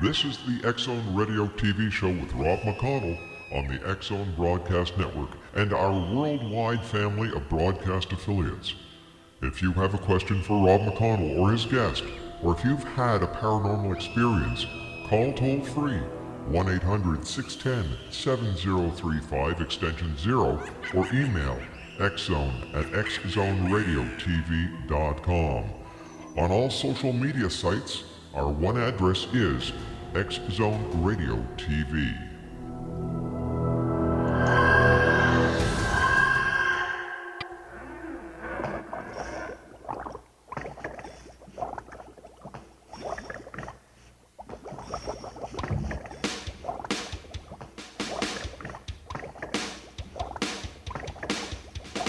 This is the X-Zone Radio TV show with Rob McConnell on the X-Zone Broadcast Network and our worldwide family of broadcast affiliates. If you have a question for Rob McConnell or his guest, or if you've had a paranormal experience, call toll-free 1-800-610-7035 extension 0 or email xzone@xzoneradiotv.com. On all social media sites, our one address is X-Zone Radio TV.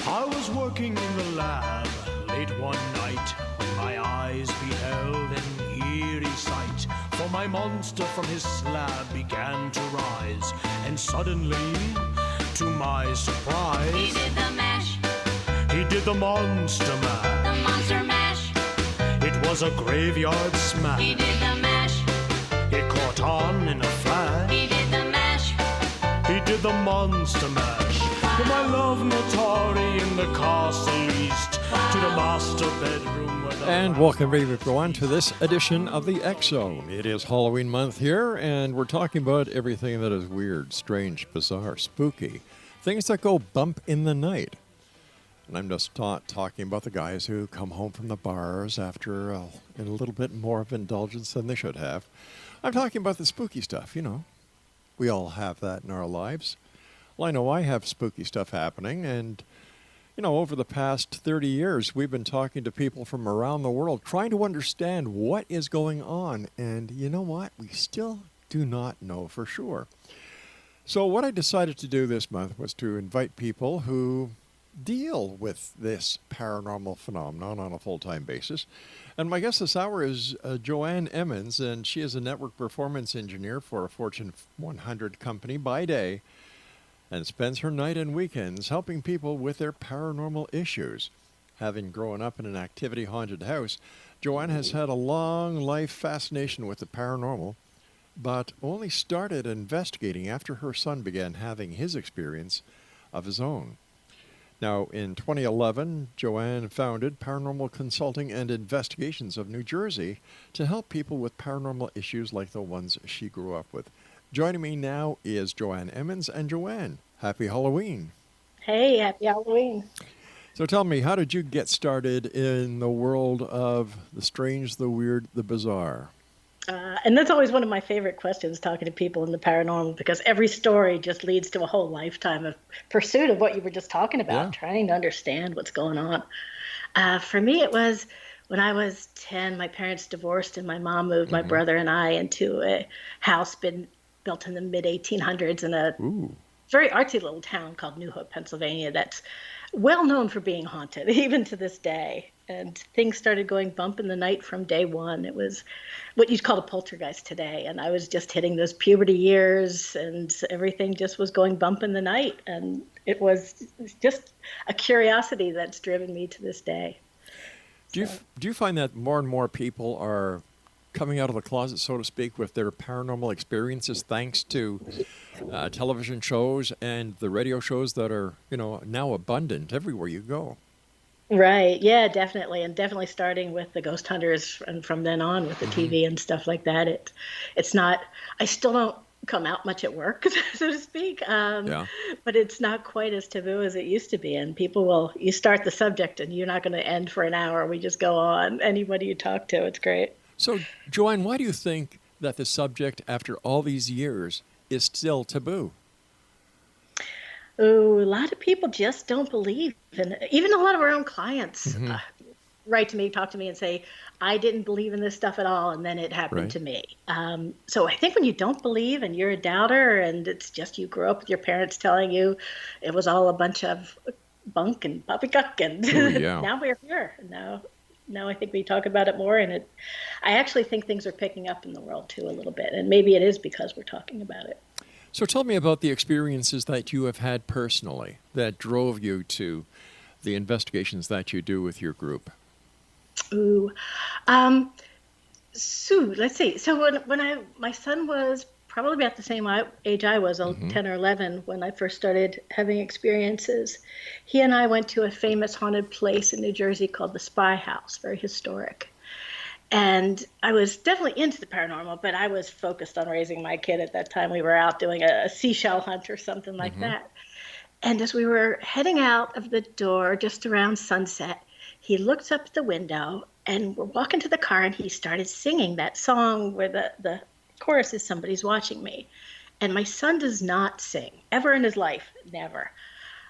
I was working in the lab late one night when my eyes beheld an eerie sight. For my monster from his slab began to rise, and suddenly, to my surprise, He did the mash, he did the monster mash. the monster mash. It was a graveyard smash. He did the mash, It caught on in a flash. he did the mash. He did the monster mash. From my love Natari in the castle east to the master bedroom where the And welcome everyone to this edition of the X-Zone. It is Halloween month here, and we're talking about everything that is weird, strange, bizarre, spooky, things that go bump in the night. And I'm just not talking about the guys who come home from the bars after a little bit more of indulgence than they should have. I'm talking about the spooky stuff, you know. We all have that in our lives. Well, I know I have spooky stuff happening, and you know, over the past 30 years, we've been talking to people from around the world, trying to understand what is going on. And you know what? We still do not know for sure. So what I decided to do this month was to invite people who deal with this paranormal phenomenon on a full-time basis. And my guest this hour is Joanne Emmons, and she is a network performance engineer for a Fortune 100 company by day, and spends her night and weekends helping people with their paranormal issues. Having grown up in an activity-haunted house, Joanne has had a long life fascination with the paranormal, but only started investigating after her son began having his experience of his own. Now, in 2011, Joanne founded Paranormal Consulting and Investigations of New Jersey to help people with paranormal issues like the ones she grew up with. Joining me now is Joanne Emmons. And Joanne, happy Halloween. Hey, happy Halloween. So tell me, how did you get started in the world of the strange, the weird, the bizarre? And that's always one of my favorite questions, talking to people in the paranormal, because every story just leads to a whole lifetime of pursuit of what you were just talking about, trying to understand what's going on. For me, it was when I was 10, my parents divorced and my mom moved my brother and I into a house built in the mid-1800s in a very artsy little town called New Hope, Pennsylvania, that's well known for being haunted, even to this day. And things started going bump in the night from day one. It was what you'd call a poltergeist today. And I was just hitting those puberty years, and everything just was going bump in the night. And it was just a curiosity that's driven me to this day. Do you find that more and more people are coming out of the closet, so to speak, with their paranormal experiences thanks to television shows and the radio shows that are, you know, now abundant everywhere you go? Right. Yeah, definitely. And definitely starting with the ghost hunters and from then on with the TV and stuff like that. It's not, I still don't come out much at work, so to speak. But it's not quite as taboo as it used to be. And you start the subject and you're not going to end for an hour. We just go on. Anybody you talk to, it's great. So, Joanne, why do you think that the subject, after all these years, is still taboo? Oh, a lot of people just don't believe. And even a lot of our own clients write to me, talk to me and say, I didn't believe in this stuff at all, and then it happened to me. So I think when you don't believe and you're a doubter and it's just you grew up with your parents telling you it was all a bunch of bunk and poppycock and now we're here. Now I think we talk about it more, and I actually think things are picking up in the world too a little bit, and maybe it is because we're talking about it. So tell me about the experiences that you have had personally that drove you to the investigations that you do with your group. So let's see. So my son was probably about the same age I was, 10 or 11, when I first started having experiences. He and I went to a famous haunted place in New Jersey called the Spy House, very historic. And I was definitely into the paranormal, but I was focused on raising my kid at that time. We were out doing a seashell hunt or something like that. And as we were heading out of the door just around sunset, he looked up at the window and we're walking to the car and he started singing that song where the chorus is "Somebody's Watching Me." And my son does not sing ever in his life, never.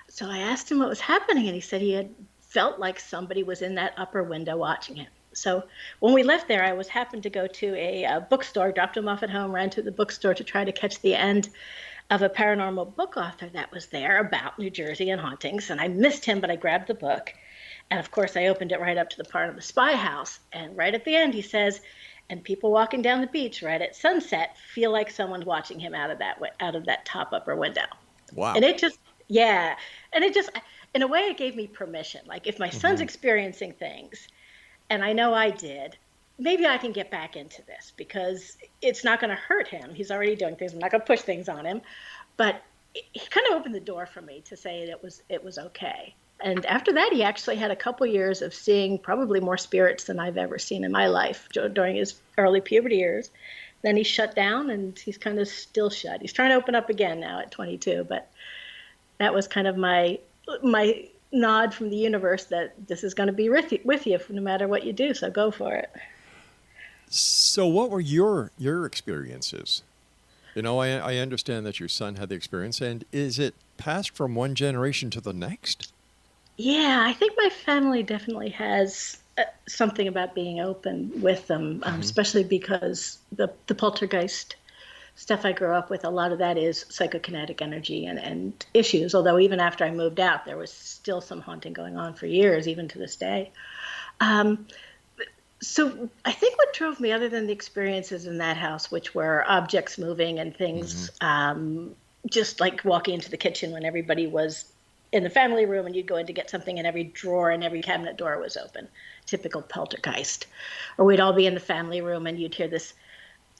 So I asked him what was happening and he said he had felt like somebody was in that upper window watching him. So when we left there, I happened to go to a bookstore, dropped him off at home, ran to the bookstore to try to catch the end of a paranormal book author that was there about New Jersey and hauntings. And I missed him, but I grabbed the book. And of course, I opened it right up to the part of the Spy House. And right at the end, he says, and people walking down the beach right at sunset feel like someone's watching him out of that top upper window. Wow. And it just, yeah. And it just, in a way, it gave me permission. Like if my son's experiencing things, and I know I did, maybe I can get back into this because it's not going to hurt him. He's already doing things. I'm not going to push things on him. But he kind of opened the door for me to say it was okay. And after that, he actually had a couple years of seeing probably more spirits than I've ever seen in my life during his early puberty years. Then he shut down, and he's kind of still shut. He's trying to open up again now at 22, but that was kind of my nod from the universe that this is going to be with you no matter what you do, so go for it. So what were your experiences? You know, I understand that your son had the experience, and is it passed from one generation to the next? Yeah, I think my family definitely has something about being open with them, especially because the poltergeist stuff I grew up with, a lot of that is psychokinetic energy and issues, although even after I moved out, there was still some haunting going on for years, even to this day. So I think what drove me, other than the experiences in that house, which were objects moving and things, just like walking into the kitchen when everybody was in the family room and you'd go in to get something and every drawer and every cabinet door was open, typical poltergeist. Or we'd all be in the family room and you'd hear this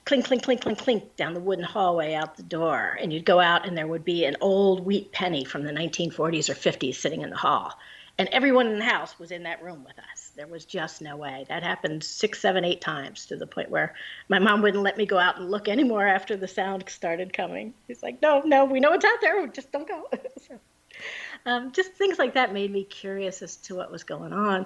clink, clink, clink, clink, clink down the wooden hallway out the door. And you'd go out and there would be an old wheat penny from the 1940s or 50s sitting in the hall. And everyone in the house was in that room with us. There was just no way. That happened 6, 7, 8 times to the point where my mom wouldn't let me go out and look anymore after the sound started coming. She's like, no, we know it's out there. Just don't go. So, just things like that made me curious as to what was going on.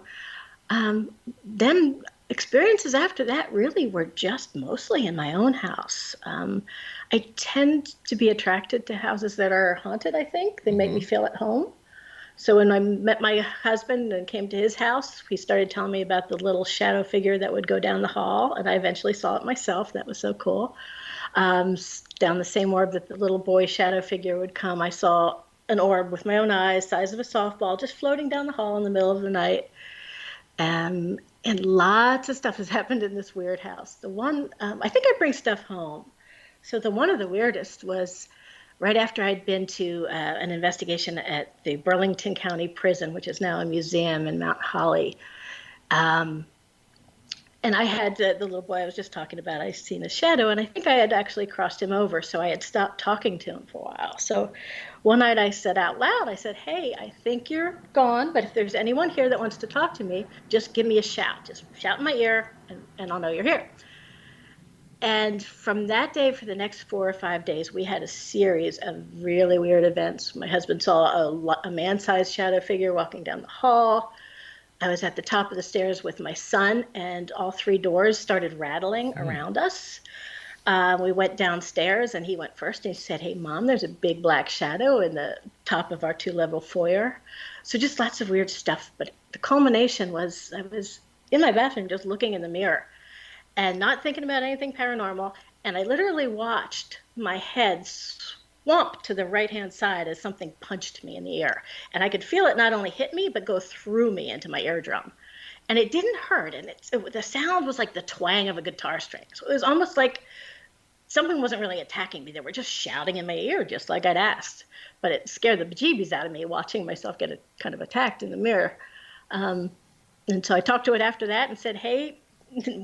Then experiences after that really were just mostly in my own house. I tend to be attracted to houses that are haunted, I think. They make me feel at home. So when I met my husband and came to his house, he started telling me about the little shadow figure that would go down the hall, and I eventually saw it myself. That was so cool. Down the same orb that the little boy shadow figure would come, I saw an orb with my own eyes, size of a softball, just floating down the hall in the middle of the night. And lots of stuff has happened in this weird house. The one, I think I bring stuff home. So one of the weirdest was right after I'd been to an investigation at the Burlington County Prison, which is now a museum in Mount Holly. And I had the little boy I was just talking about, I seen a shadow, and I think I had actually crossed him over, so I had stopped talking to him for a while. So one night I said out loud, I said, hey, I think you're gone, but if there's anyone here that wants to talk to me, just give me a shout. Just shout in my ear, and I'll know you're here. And from that day, for the next 4 or 5 days, we had a series of really weird events. My husband saw a man-sized shadow figure walking down the hall. I was at the top of the stairs with my son, and all 3 doors started rattling around us. We went downstairs, and he went first, and he said, hey, Mom, there's a big black shadow in the top of our 2-level foyer. So just lots of weird stuff. But the culmination was I was in my bathroom just looking in the mirror and not thinking about anything paranormal. And I literally watched my head swamp to the right-hand side as something punched me in the ear. And I could feel it not only hit me, but go through me into my eardrum. And it didn't hurt. And the sound was like the twang of a guitar string. So it was almost like someone wasn't really attacking me. They were just shouting in my ear, just like I'd asked. But it scared the bejeebies out of me watching myself get kind of attacked in the mirror. And so I talked to it after that and said, hey,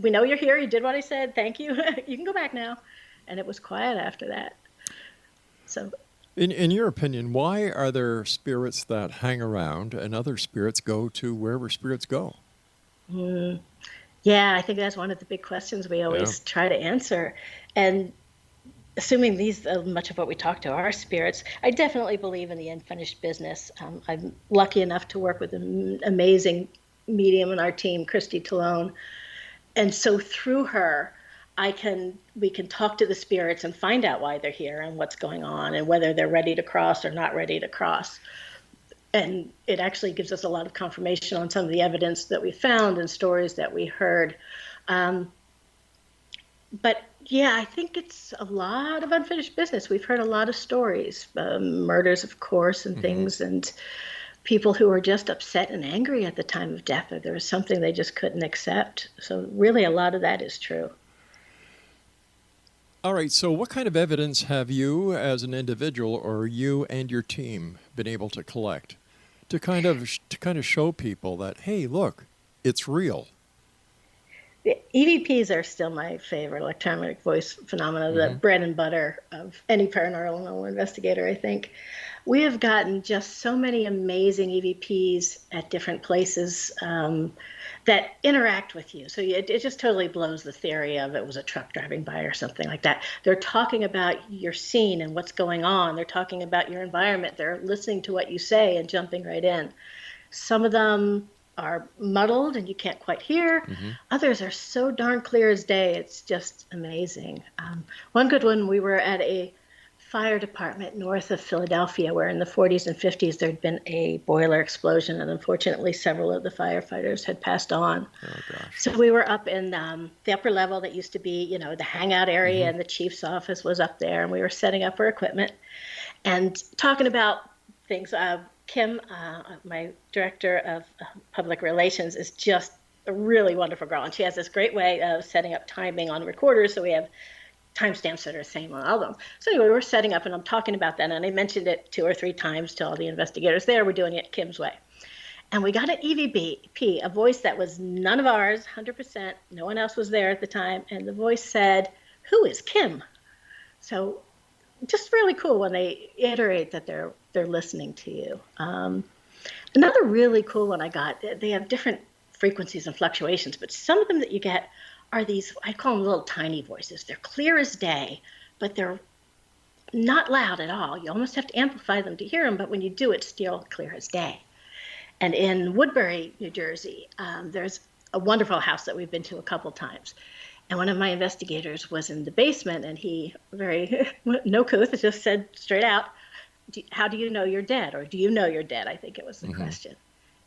we know you're here. You did what I said. Thank you. You can go back now. And it was quiet after that. So, In your opinion, why are there spirits that hang around and other spirits go to wherever spirits go? yeah, I think that's one of the big questions we always try to answer. And assuming much of what we talk to are spirits, I definitely believe in the unfinished business. I'm lucky enough to work with an amazing medium in our team, Christy Talone. And so through her, we can talk to the spirits and find out why they're here and what's going on and whether they're ready to cross or not ready to cross. And it actually gives us a lot of confirmation on some of the evidence that we found and stories that we heard. But yeah, I think it's a lot of unfinished business. We've heard a lot of stories, murders, of course, and things, and people who were just upset and angry at the time of death, or there was something they just couldn't accept. So really, a lot of that is true. All right, so what kind of evidence have you as an individual or you and your team been able to collect to kind of show people that, hey, look, it's real? The EVPs are still my favorite, electromagnetic voice phenomena, the bread and butter of any paranormal investigator, I think. We have gotten just so many amazing EVPs at different places that interact with you. So it just totally blows the theory of it was a truck driving by or something like that. They're talking about your scene and what's going on. They're talking about your environment. They're listening to what you say and jumping right in. Some of them are muddled and you can't quite hear. Others are so darn clear as day. It's just amazing. One good one, we were at a fire department north of Philadelphia where in the 40s and 50s there'd been a boiler explosion, and unfortunately several of the firefighters had passed on. Oh, gosh. So we were up in the upper level that used to be, the hangout area, and the chief's office was up there, and we were setting up our equipment and talking about things. Kim, my director of public relations, is just a really wonderful girl, and she has this great way of setting up timing on recorders, so we have timestamps that are the same on all of them. So anyway, we're setting up, and I'm talking about that, and I mentioned it 2 or 3 times to all the investigators there. We're doing it Kim's way. And we got an EVP, a voice that was none of ours, 100%. No one else was there at the time, and the voice said, "Who is Kim?" So just really cool when they iterate that they're listening to you. Another really cool one I got, they have different frequencies and fluctuations, but some of them that you get are these, I call them little tiny voices. They're clear as day, but they're not loud at all. You almost have to amplify them to hear them, but when you do, it's still clear as day. And in Woodbury, New Jersey, there's a wonderful house that we've been to a couple times. And one of my investigators was in the basement, and he, very no couth, just said straight out, "How do you know you're dead?" Or "Do you know you're dead?" I think it was the question.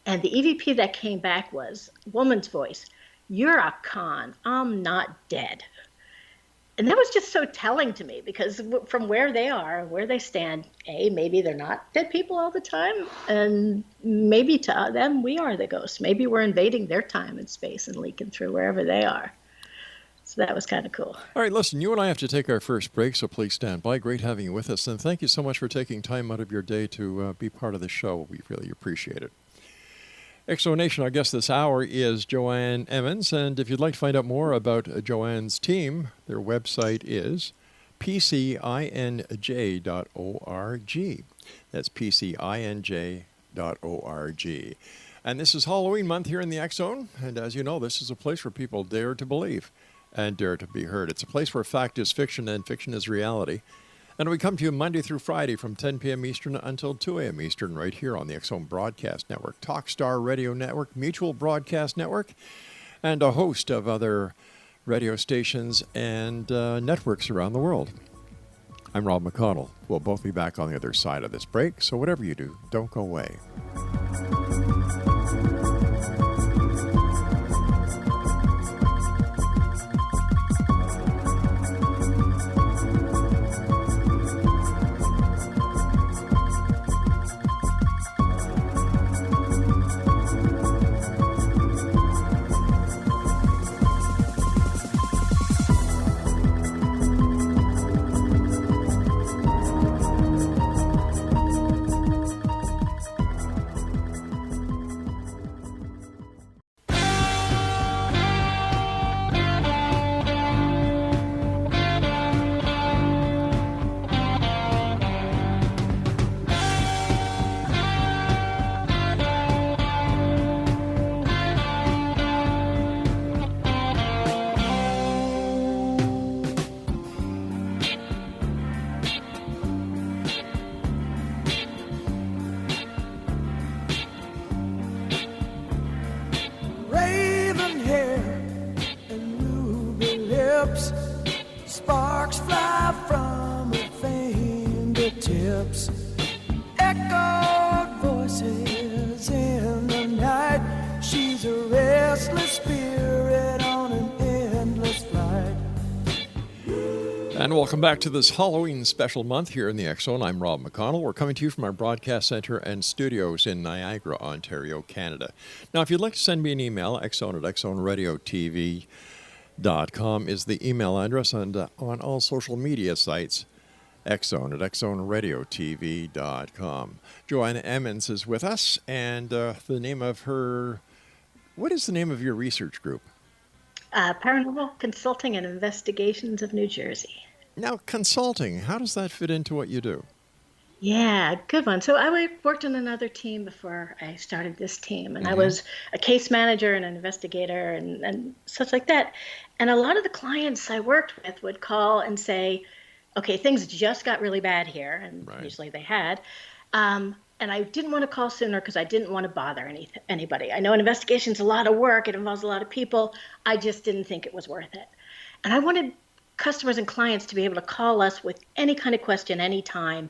And the EVP that came back was a woman's voice. "You're a con. I'm not dead." And that was just so telling to me, because from where they are, where they stand, maybe they're not dead people all the time, and maybe to them we are the ghosts. Maybe we're invading their time and space and leaking through wherever they are. So that was kind of cool. All right, listen, you and I have to take our first break, so please stand by. Great having you with us, and thank you so much for taking time out of your day to be part of the show. We really appreciate it. Exonation, our guest this hour is Joanne Emmons, and if you'd like to find out more about Joanne's team, their website is pcinj.org. That's pcinj.org. And this is Halloween month here in the X Zone, and as you know, this is a place where people dare to believe and dare to be heard. It's a place where fact is fiction and fiction is reality. And we come to you Monday through Friday from 10 p.m. Eastern until 2 a.m. Eastern right here on the X Zone Broadcast Network, Talkstar Radio Network, Mutual Broadcast Network, and a host of other radio stations and networks around the world. I'm Rob McConnell. We'll both be back on the other side of this break, so whatever you do, don't go away. lips. Sparks fly from her fingertips. Echoed voices in the night. She's a restless spirit on an endless flight. And welcome back to this Halloween special month here in the X Zone. I'm Rob McConnell. We're coming to you from our broadcast center and studios in Niagara, Ontario, Canada. Now, if you'd like to send me an email, xzone@xzoneradiotv.com is the email address, and on all social media sites, xzone@xzoneradiotv.com. Joanne Emmons is with us, and what is the name of your research group? Paranormal Consulting and Investigations of New Jersey. Now, consulting, how does that fit into what you do? Yeah, good one. So I worked on another team before I started this team, and I was a case manager and an investigator and such like that. And a lot of the clients I worked with would call and say, okay, things just got really bad here, and usually they had. And I didn't want to call sooner because I didn't want to bother anybody. I know an investigation's a lot of work. It involves a lot of people. I just didn't think it was worth it. And I wanted customers and clients to be able to call us with any kind of question anytime,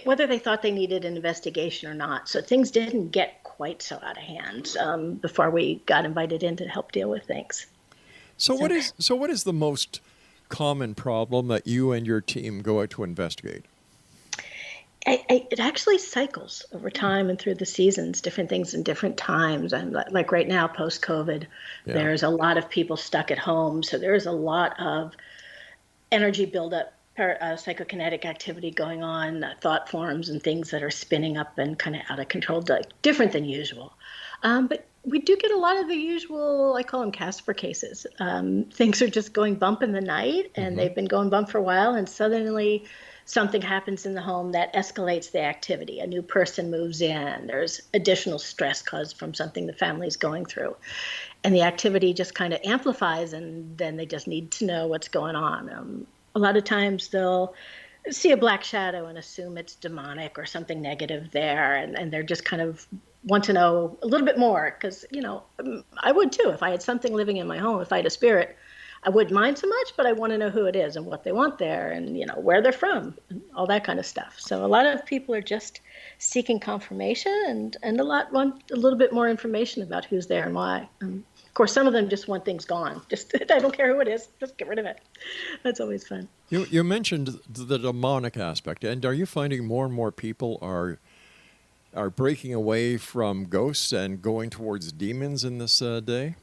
whether they thought they needed an investigation or not. So things didn't get quite so out of hand before we got invited in to help deal with things. So what is the most common problem that you and your team go out to investigate? It actually cycles over time and through the seasons, different things in different times. And like right now, post-COVID, there's a lot of people stuck at home. So there's a lot of energy buildup, psychokinetic activity going on, thought forms and things that are spinning up and kind of out of control, different than usual. But we do get a lot of the usual, I call them Casper cases. Things are just going bump in the night, and they've been going bump for a while, and suddenly something happens in the home that escalates the activity. A new person moves in. There's additional stress caused from something the family's going through. And the activity just kind of amplifies, and then they just need to know what's going on. A lot of times they'll see a black shadow and assume it's demonic or something negative there, and they're just kind of want to know a little bit more because, I would too. If I had something living in my home, if I had a spirit, I wouldn't mind so much, but I want to know who it is and what they want there and, where they're from, and all that kind of stuff. So a lot of people are just seeking confirmation and a lot want a little bit more information about who's there and why. Of course, some of them just want things gone. Just, I don't care who it is, just get rid of it. That's always fun. You mentioned the demonic aspect, and are you finding more and more people are breaking away from ghosts and going towards demons in this day?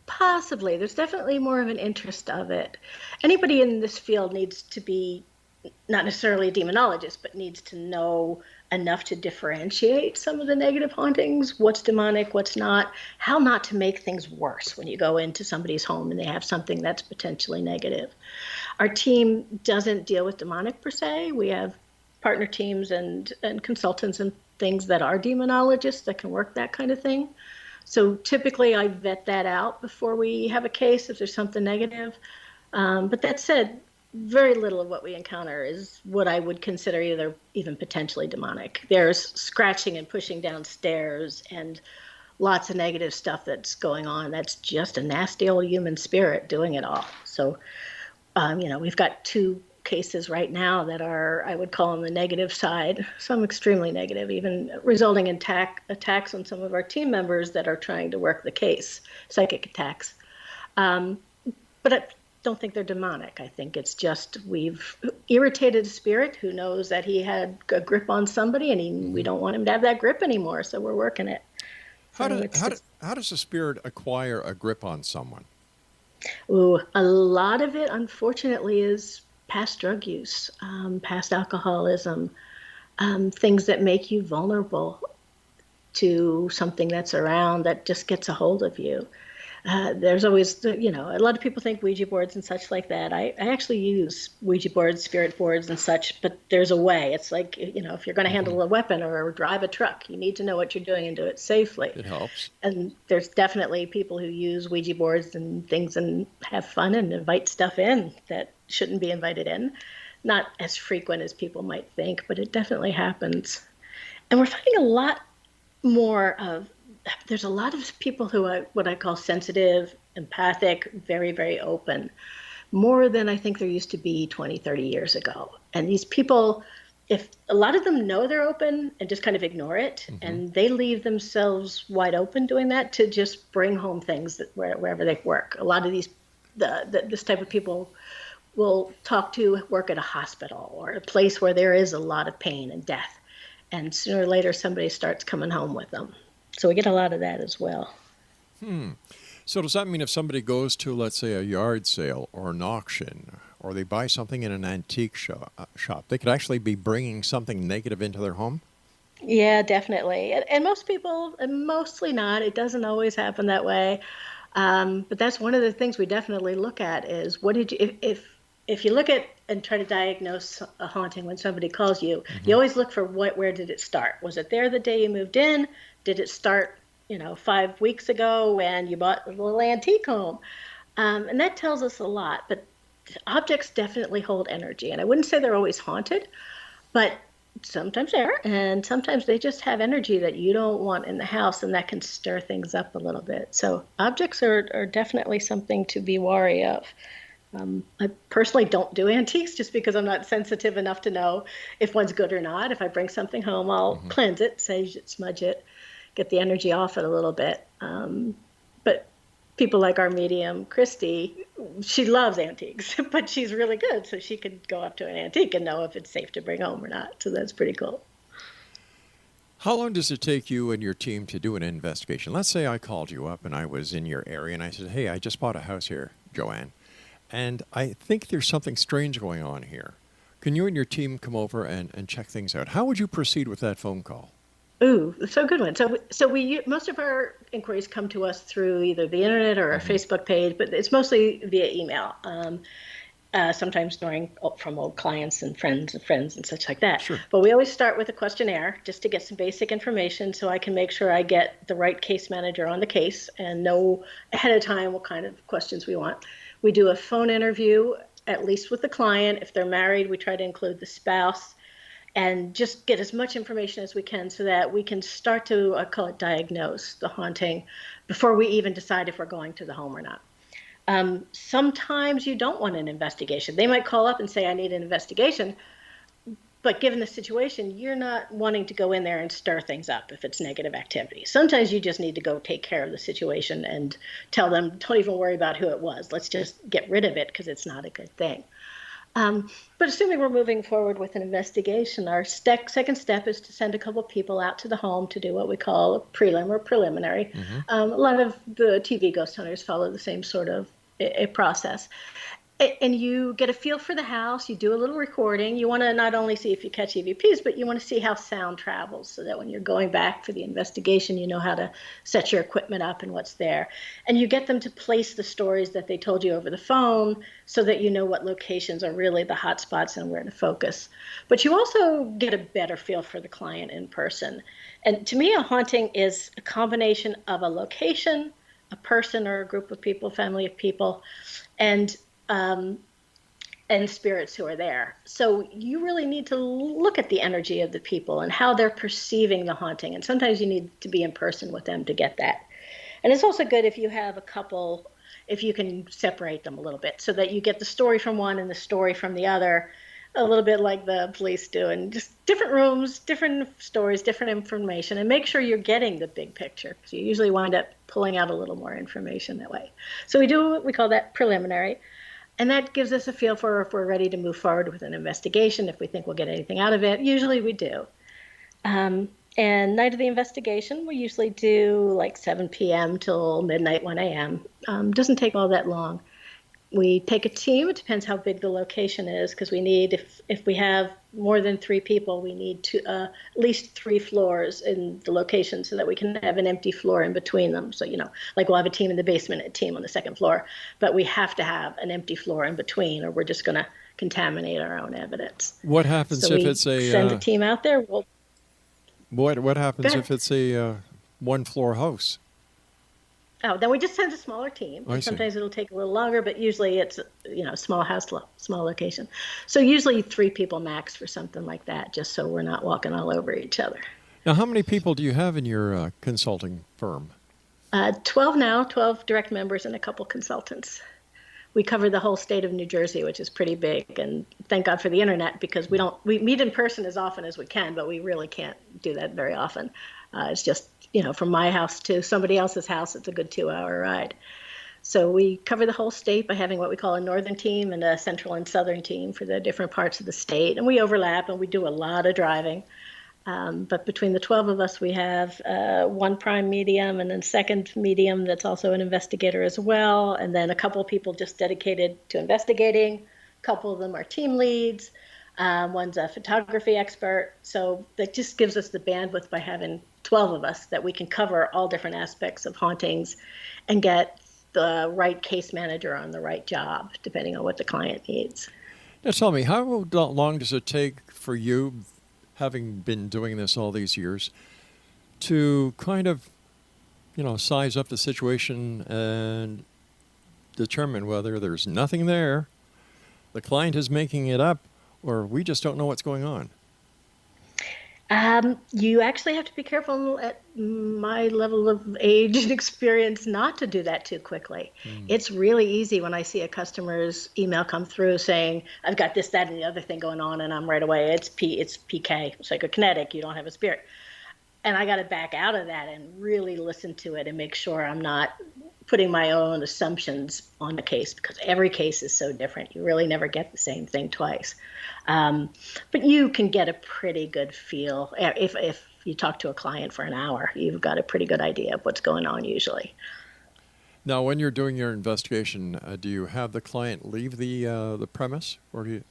Possibly. There's definitely more of an interest of it. Anybody in this field needs to be not necessarily a demonologist, but needs to know enough to differentiate some of the negative hauntings, what's demonic, what's not, how not to make things worse when you go into somebody's home and they have something that's potentially negative. Our team doesn't deal with demonic per se. We have partner teams and consultants and things that are demonologists that can work that kind of thing. So typically I vet that out before we have a case if there's something negative. But that said, very little of what we encounter is what I would consider even potentially demonic. There's scratching and pushing down stairs and lots of negative stuff that's going on. That's just a nasty old human spirit doing it all. So, we've got 2 cases right now that are, I would call them the negative side, some extremely negative, even resulting in attacks on some of our team members that are trying to work the case, psychic attacks. But I don't think they're demonic. I think it's just we've irritated a spirit who knows that he had a grip on somebody and we don't want him to have that grip anymore, so we're working it. How does a spirit acquire a grip on someone? Ooh, a lot of it, unfortunately, is past drug use, past alcoholism, things that make you vulnerable to something that's around that just gets a hold of you. There's always, a lot of people think Ouija boards and such like that. I actually use Ouija boards, spirit boards and such, but there's a way. It's like, if you're going to handle a weapon or drive a truck, you need to know what you're doing and do it safely. It helps. And there's definitely people who use Ouija boards and things and have fun and invite stuff in that shouldn't be invited in. Not as frequent as people might think, but it definitely happens. And we're finding a lot more of there's a lot of people who are what I call sensitive, empathic, very, very open, more than I think there used to be 20, 30 years ago. And these people, if a lot of them know they're open and just kind of ignore it, and they leave themselves wide open doing that to just bring home things that wherever they work. A lot of these, this type of people will work at a hospital or a place where there is a lot of pain and death. And sooner or later, somebody starts coming home with them. So we get a lot of that as well. So does that mean if somebody goes to, let's say, a yard sale or an auction, or they buy something in an antique shop, they could actually be bringing something negative into their home? Yeah, definitely. And most people, and mostly not, it doesn't always happen that way. But that's one of the things we definitely look at is what did you, if you look at and try to diagnose a haunting when somebody calls you, you always look for where did it start? Was it there the day you moved in? Did it start, 5 weeks ago when you bought a little antique home? And that tells us a lot. But objects definitely hold energy. And I wouldn't say they're always haunted, but sometimes they are. And sometimes they just have energy that you don't want in the house, and that can stir things up a little bit. So objects are definitely something to be wary of. I personally don't do antiques just because I'm not sensitive enough to know if one's good or not. If I bring something home, I'll cleanse it, sage it, smudge it, get the energy off it a little bit. But people like our medium, Christy, she loves antiques, but she's really good. So she could go up to an antique and know if it's safe to bring home or not. So that's pretty cool. How long does it take you and your team to do an investigation? Let's say I called you up and I was in your area and I said, hey, I just bought a house here, Joanne, and I think there's something strange going on here. Can you and your team come over and check things out? How would you proceed with that phone call? Ooh, so good one. So we most of our inquiries come to us through either the internet or our Facebook page, but it's mostly via email. Sometimes from old clients and friends and such like that. Sure. But we always start with a questionnaire just to get some basic information so I can make sure I get the right case manager on the case and know ahead of time what kind of questions we want. We do a phone interview, at least with the client. If they're married, we try to include the spouse and just get as much information as we can so that we can start to, I call it, diagnose the haunting before we even decide if we're going to the home or not. Sometimes you don't want an investigation. They might call up and say, I need an investigation. But given the situation, you're not wanting to go in there and stir things up if it's negative activity. Sometimes you just need to go take care of the situation and tell them, don't even worry about who it was. Let's just get rid of it because it's not a good thing. But assuming we're moving forward with an investigation, our second step is to send a couple of people out to the home to do what we call a prelim or preliminary. A lot of the TV ghost hunters follow the same sort of a process. And you get a feel for the house, you do a little recording. You want to not only see if you catch EVPs, but you want to see how sound travels so that when you're going back for the investigation, you know how to set your equipment up and what's there. And you get them to place the stories that they told you over the phone so that you know what locations are really the hot spots and where to focus. But you also get a better feel for the client in person. And to me, a haunting is a combination of a location, a person or a group of people, family of people, and spirits who are there. So you really need to look at the energy of the people and how they're perceiving the haunting. And sometimes you need to be in person with them to get that. And it's also good if you have a couple, if you can separate them a little bit so that you get the story from one and the story from the other, a little bit like the police do, and just different rooms, different stories, different information, and make sure you're getting the big picture. So you usually wind up pulling out a little more information that way. So we call that preliminary. And that gives us a feel for if we're ready to move forward with an investigation, if we think we'll get anything out of it. Usually we do. And night of the investigation, we usually do like 7 p.m. till midnight, 1 a.m. Doesn't take all that long. We take a team. It depends how big the location is, because we need, if we have more than 3 people, we need at least 3 floors in the location so that we can have an empty floor in between them. So, like we'll have a team in the basement, a team on the 2nd floor, but we have to have an empty floor in between or we're just going to contaminate our own evidence. What happens if it's send a team out there? What happens if it's a 1-floor house? Oh, then we just send a smaller team. Sometimes it'll take a little longer, but usually it's, small house, small location. So usually 3 people max for something like that, just so we're not walking all over each other. Now, how many people do you have in your consulting firm? 12 now, 12 direct members and a couple consultants. We cover the whole state of New Jersey, which is pretty big. And thank God for the internet, because we meet in person as often as we can, but we really can't do that very often. It's just, from my house to somebody else's house, it's a good 2-hour ride. So we cover the whole state by having what we call a northern team and a central and southern team for the different parts of the state. And we overlap and we do a lot of driving. But between the 12 of us, we have one prime medium and then second medium that's also an investigator as well. And then a couple of people just dedicated to investigating. A couple of them are team leads. One's a photography expert. So that just gives us the bandwidth by having 12 of us that we can cover all different aspects of hauntings and get the right case manager on the right job, depending on what the client needs. Now tell me, how long does it take for you, having been doing this all these years, to kind of, size up the situation and determine whether there's nothing there, the client is making it up, or we just don't know what's going on? You actually have to be careful at my level of age and experience not to do that too quickly. It's really easy when I see a customer's email come through saying, I've got this, that, and the other thing going on, and I'm right away, it's PK, psychokinetic, you don't have a spirit. And I got to back out of that and really listen to it and make sure I'm not putting my own assumptions on the case, because every case is so different. You really never get the same thing twice. But you can get a pretty good feel. If you talk to a client for an hour, you've got a pretty good idea of what's going on usually. Now, when you're doing your investigation, do you have the client leave the premise, or do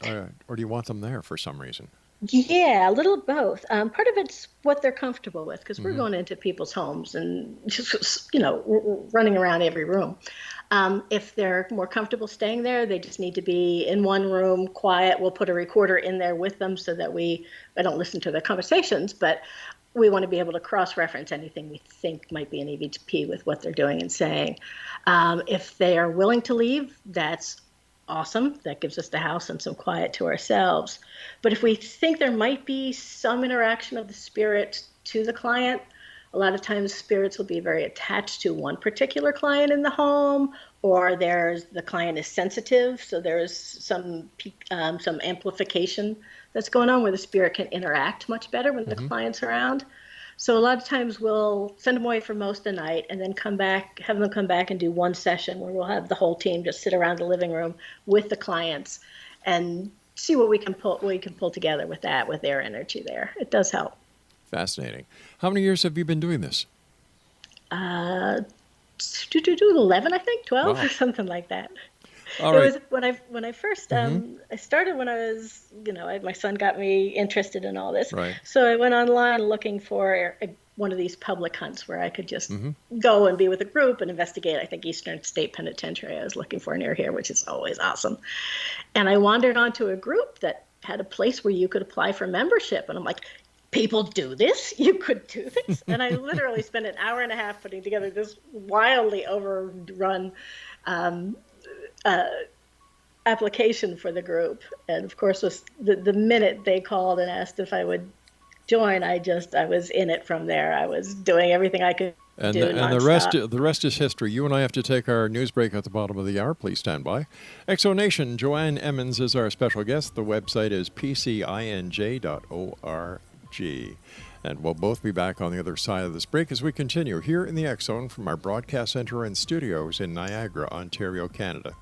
you want them there for some reason? Yeah, a little of both. Part of it's what they're comfortable with, because we're going into people's homes and just, running around every room. If they're more comfortable staying there, they just need to be in one room, quiet. We'll put a recorder in there with them so that I don't listen to their conversations, but we want to be able to cross-reference anything we think might be an EVP with what they're doing and saying. If they are willing to leave, that's awesome. That gives us the house and some quiet to ourselves. But if we think there might be some interaction of the spirit to the client, a lot of times spirits will be very attached to one particular client in the home, or the client is sensitive, so there's some amplification that's going on where the spirit can interact much better when the client's around. So a lot of times we'll send them away for most of the night and then have them come back and do one session where we'll have the whole team just sit around the living room with the clients and see what we can pull together with their energy there. It does help. Fascinating. How many years have you been doing this? 11, I think, 12 Wow. or something like that. All right. It was when I first I started when I was my son got me interested in all this. Right. So I went online looking for one of these public hunts where I could just go and be with a group and investigate. I think Eastern State Penitentiary I was looking for near here, which is always awesome. And I wandered onto a group that had a place where you could apply for membership, and I'm like, people do this? You could do this? And I literally spent an hour and a half putting together this wildly overrun application for the group. And of course, was the minute they called and asked if I would join, I was in it from there. I was doing everything I could And do. the rest is history. You and I have to take our news break at the bottom of the hour. Please stand by. Exonation, Joanne Emmons is our special guest. The website is pcinj.org. And we'll both be back on the other side of this break as we continue here in the X Zone from our broadcast center and studios in Niagara, Ontario, Canada.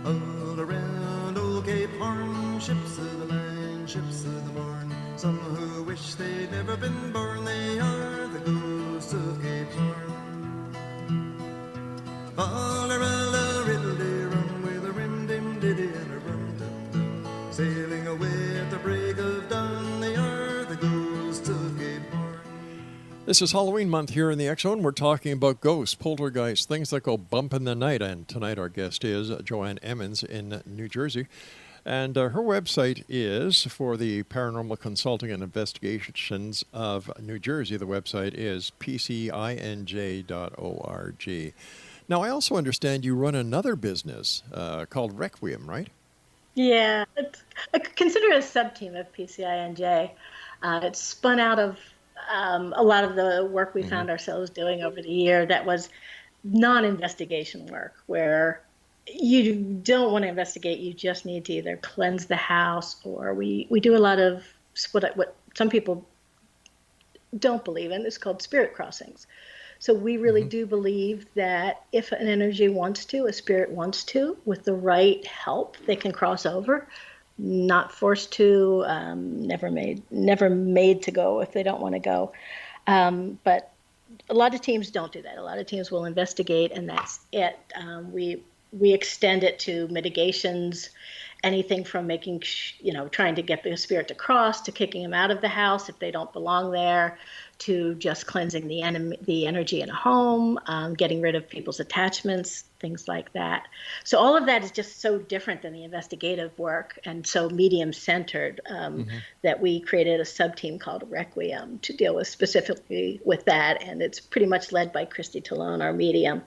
All around old Cape Horn, ships of the line, ships of the morn. Some who wish they'd never been born, they are the ghosts of Cape Horn. All around the riddle Sailing away at the break of dawn, they are the ghosts of Cape Horn. This is Halloween month here in the X Zone. We're talking about ghosts, poltergeists, things that go bump in the night. And tonight our guest is Joanne Emmons in New Jersey. And her website is for the Paranormal Consulting and Investigations of New Jersey. The website is pcinj.org. Now, I also understand you run another business called Requiem, right? Yeah, I consider it a sub-team of PCINJ. It's spun out of a lot of the work we found ourselves doing over the year that was non-investigation work, where you don't want to investigate, you just need to either cleanse the house, or we do a lot of what some people don't believe in. It's called spirit crossings. So we really do believe that if an energy wants to, a spirit wants to, with the right help, they can cross over. Not forced to, never made to go if they don't want to go. But a lot of teams don't do that. A lot of teams will investigate, and that's it. We extend it to mitigations, anything from trying to get the spirit to cross, to kicking them out of the house if they don't belong there, to just cleansing the energy in a home, getting rid of people's attachments, things like that. So all of that is just so different than the investigative work, and so medium-centered, that we created a sub-team called Requiem to deal with specifically with that, and it's pretty much led by Christy Talone, our medium.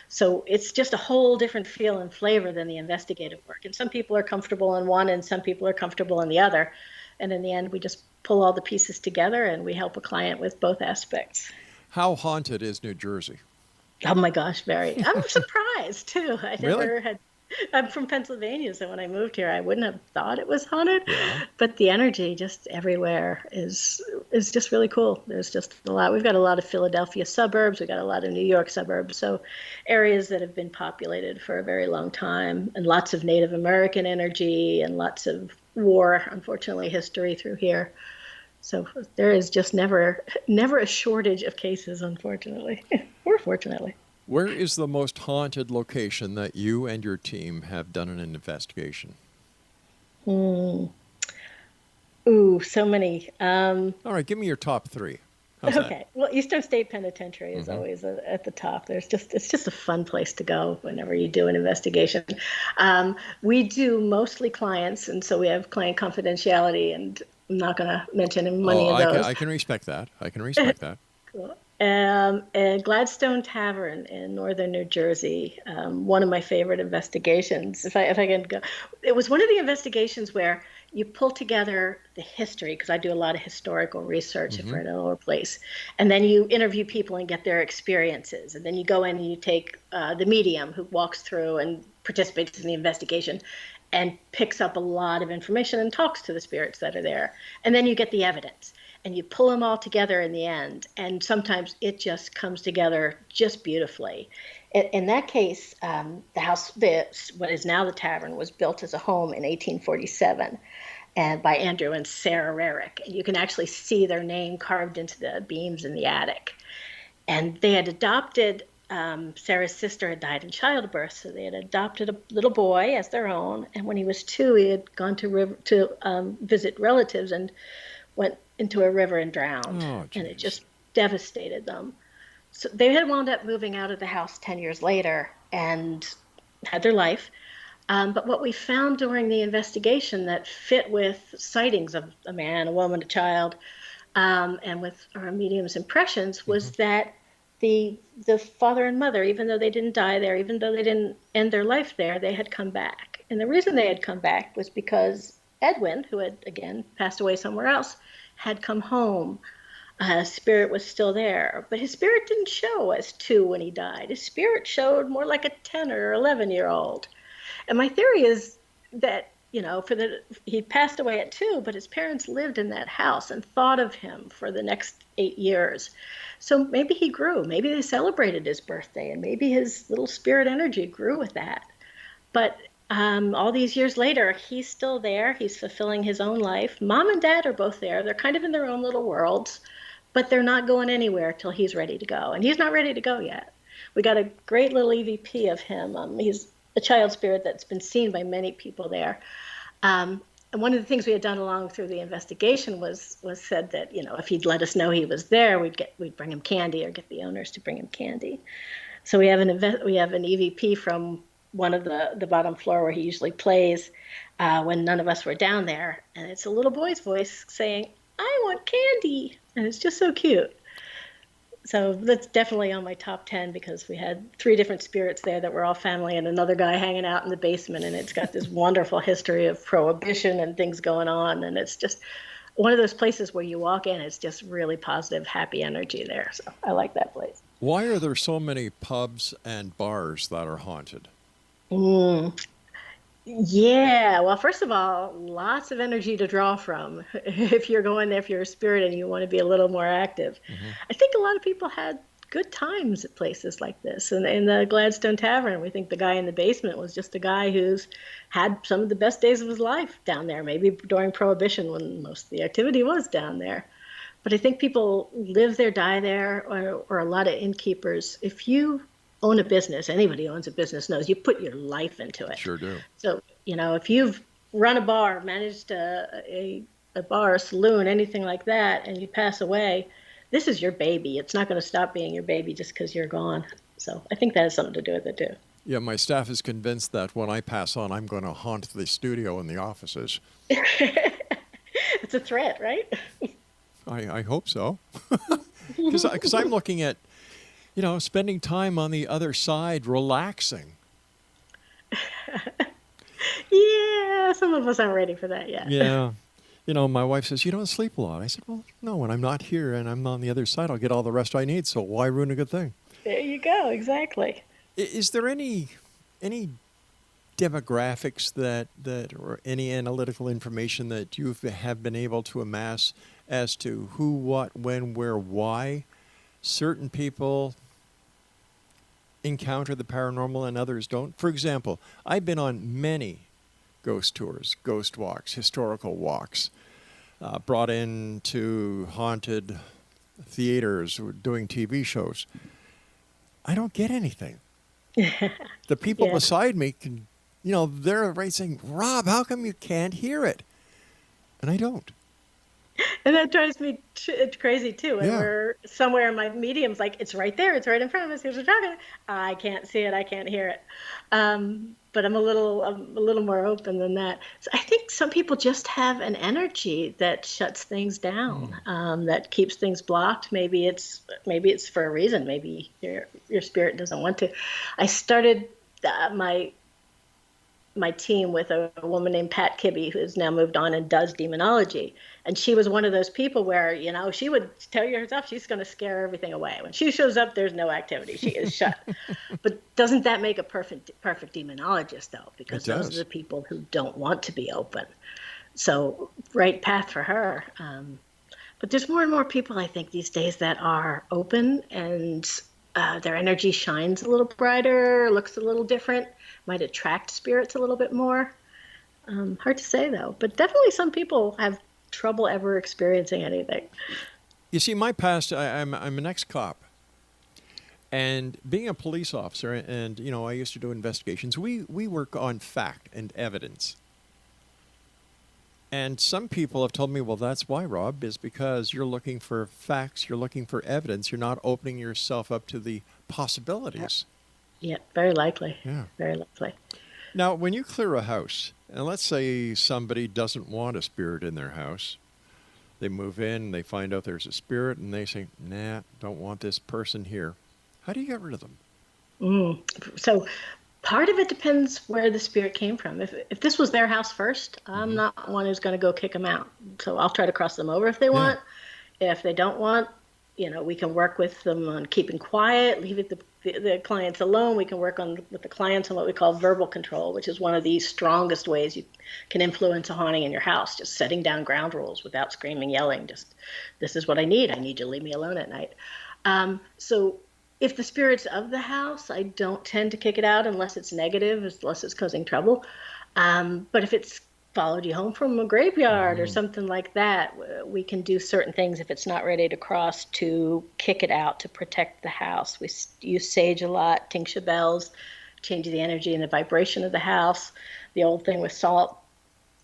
So it's just a whole different feel and flavor than the investigative work. And some people are comfortable in one and some people are comfortable in the other. And in the end, we just pull all the pieces together and we help a client with both aspects. How haunted is New Jersey? Oh my gosh, very. I'm surprised too. Really? I'm from Pennsylvania, so when I moved here, I wouldn't have thought it was haunted. Yeah. But the energy just everywhere is just really cool. There's just a lot. We've got a lot of Philadelphia suburbs. We've got a lot of New York suburbs. So areas that have been populated for a very long time, and lots of Native American energy and lots of war, unfortunately, history through here. So there is just never a shortage of cases, unfortunately, or fortunately. Where is the most haunted location that you and your team have done an investigation? Ooh, so many. All right, give me your top three. How's Okay. that? Well, Eastern State Penitentiary is always at the top. It's just a fun place to go whenever you do an investigation. We do mostly clients, and so we have client confidentiality, and I'm not going to mention any of those. I can respect that. Cool. Gladstone Tavern in northern New Jersey, one of my favorite investigations. If I can go, it was one of the investigations where you pull together the history, because I do a lot of historical research for an old place, and then you interview people and get their experiences, and then you go in and you take the medium who walks through and participates in the investigation and picks up a lot of information and talks to the spirits that are there, and then you get the evidence. And you pull them all together in the end, and sometimes it just comes together just beautifully. In that case, the house, what is now the tavern, was built as a home in 1847, and by Andrew and Sarah Rarick. And you can actually see their name carved into the beams in the attic. And they had adopted, Sarah's sister had died in childbirth, so they had adopted a little boy as their own. And when he was 2, he had gone to visit relatives and went into a river and drowned, and it just devastated them. So they had wound up moving out of the house 10 years later and had their life. But what we found during the investigation that fit with sightings of a man, a woman, a child, and with our medium's impressions was that the father and mother, even though they didn't die there, even though they didn't end their life there, they had come back. And the reason they had come back was because Edwin, who had, again, passed away somewhere else, had come home. Spirit was still there, but his spirit didn't show as 2 when he died. His spirit showed more like a 10 or 11-year-old. And my theory is that, he passed away at 2, but his parents lived in that house and thought of him for the next 8 years. So maybe he grew. Maybe they celebrated his birthday, and maybe his little spirit energy grew with that. But all these years later, he's still there. He's fulfilling his own life. Mom and Dad are both there. They're kind of in their own little worlds, but they're not going anywhere till he's ready to go. And he's not ready to go yet. We got a great little EVP of him. He's a child spirit that's been seen by many people there. and one of the things we had done along through the investigation was said that, if he'd let us know he was there, we'd bring him candy or get the owners to bring him candy. So we have an EVP from one of the bottom floor where he usually plays when none of us were down there, and it's a little boy's voice saying, "I want candy," and it's just so cute. So that's definitely on my top 10 because we had 3 different spirits there that were all family and another guy hanging out in the basement. And it's got this wonderful history of prohibition and things going on. And it's just one of those places where you walk in, it's just really positive, happy energy there. So I like that place. Why are there so many pubs and bars that are haunted? Yeah, well, first of all, lots of energy to draw from if you're going there, if you're a spirit and you want to be a little more active. I think a lot of people had good times at places like this. And in the Gladstone Tavern, we think the guy in the basement was just a guy who's had some of the best days of his life down there, maybe during Prohibition when most of the activity was down there. But I think people live there, die there, or a lot of innkeepers. If you own a business, anybody who owns a business knows you put your life into it. Sure do. So, if you've run a bar, managed a bar, a saloon, anything like that, and you pass away, this is your baby. It's not going to stop being your baby just because you're gone. So I think that has something to do with it too. Yeah, my staff is convinced that when I pass on, I'm going to haunt the studio and the offices. It's a threat, right? I hope so. Because I'm looking at, spending time on the other side, relaxing. Yeah, some of us aren't ready for that yet. Yeah. My wife says, "You don't sleep a lot." I said, "Well, no, when I'm not here and I'm on the other side, I'll get all the rest I need, so why ruin a good thing?" There you go, exactly. Is there any demographics that or any analytical information that you have been able to amass as to who, what, when, where, why certain people encounter the paranormal and others don't? For example, I've been on many ghost tours, ghost walks, historical walks, brought into haunted theaters, doing TV shows. I don't get anything. The people beside me can, they're right saying, "Rob, how come you can't hear it?" And I don't. And that drives me crazy too. And Yeah. we're somewhere in my medium's like, it's right there, it's right in front of us. Here's what we're talking. I can't see it, I can't hear it. But I'm a little more open than that. So I think some people just have an energy that shuts things down, that keeps things blocked. Maybe it's for a reason. Maybe your spirit doesn't want to. I started my team with a woman named Pat Kibbe, who's now moved on and does demonology. And she was one of those people where, she would tell you herself she's going to scare everything away. When she shows up, there's no activity. She is shut. But doesn't that make a perfect demonologist, though? Because those are the people who don't want to be open. So right path for her. But there's more and more people, I think, these days that are open and their energy shines a little brighter, looks a little different, might attract spirits a little bit more. Hard to say, though. But definitely some people have trouble ever experiencing anything. You see, my past, I'm an ex-cop. And being a police officer, and, I used to do investigations, we work on fact and evidence. And some people have told me, well, that's why, Rob, is because you're looking for facts, you're looking for evidence, you're not opening yourself up to the possibilities. Yeah, very likely. Yeah. Very likely. Now, when you clear a house, and let's say somebody doesn't want a spirit in their house, they move in, they find out there's a spirit, and they say, "Nah, don't want this person here." How do you get rid of them? So part of it depends where the spirit came from. If this was their house first, I'm not one who's going to go kick them out. So I'll try to cross them over if they want. If they don't want, we can work with them on keeping quiet, leaving the clients alone. We can work with the clients on what we call verbal control, which is one of the strongest ways you can influence a haunting in your house, just setting down ground rules without screaming, yelling, just, this is what I need you to leave me alone at night. So if the spirit's of the house, I don't tend to kick it out unless it's negative, unless it's causing trouble. But if it's followed you home from a graveyard or something like that, we can do certain things if it's not ready to cross to kick it out, to protect the house. We use sage a lot, tincture bells, change the energy and the vibration of the house. The old thing with salt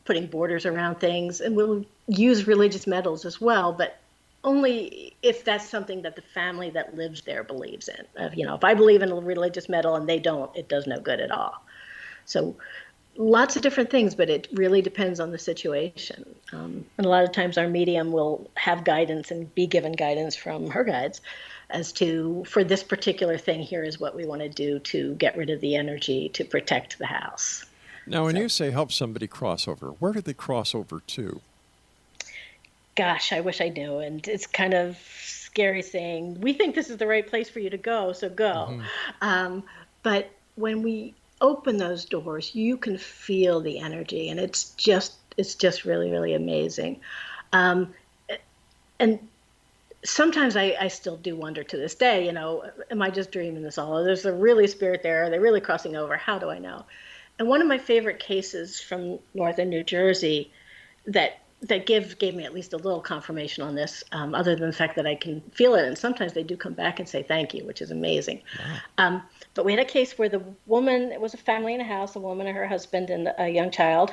putting borders around things, and we'll use religious metals as well, but only if that's something that the family that lives there believes in. If I believe in a religious metal and they don't, it does no good at all. So lots of different things, but it really depends on the situation. And a lot of times our medium will have guidance and be given guidance from her guides as to, for this particular thing, here is what we want to do to get rid of the energy to protect the house. Now, when you say help somebody cross over, where do they cross over to? Gosh, I wish I knew. And it's kind of scary saying, we think this is the right place for you to go, so go. But when we open those doors, you can feel the energy, and it's just really, really amazing. And sometimes I still do wonder to this day, am I just dreaming this all? There's a really spirit there. Are they really crossing over? How do I know? And one of my favorite cases from northern New Jersey that gave me at least a little confirmation on this, other than the fact that I can feel it. And sometimes they do come back and say thank you, which is amazing. Wow. But we had a case where the woman, it was a family in a house, a woman and her husband and a young child.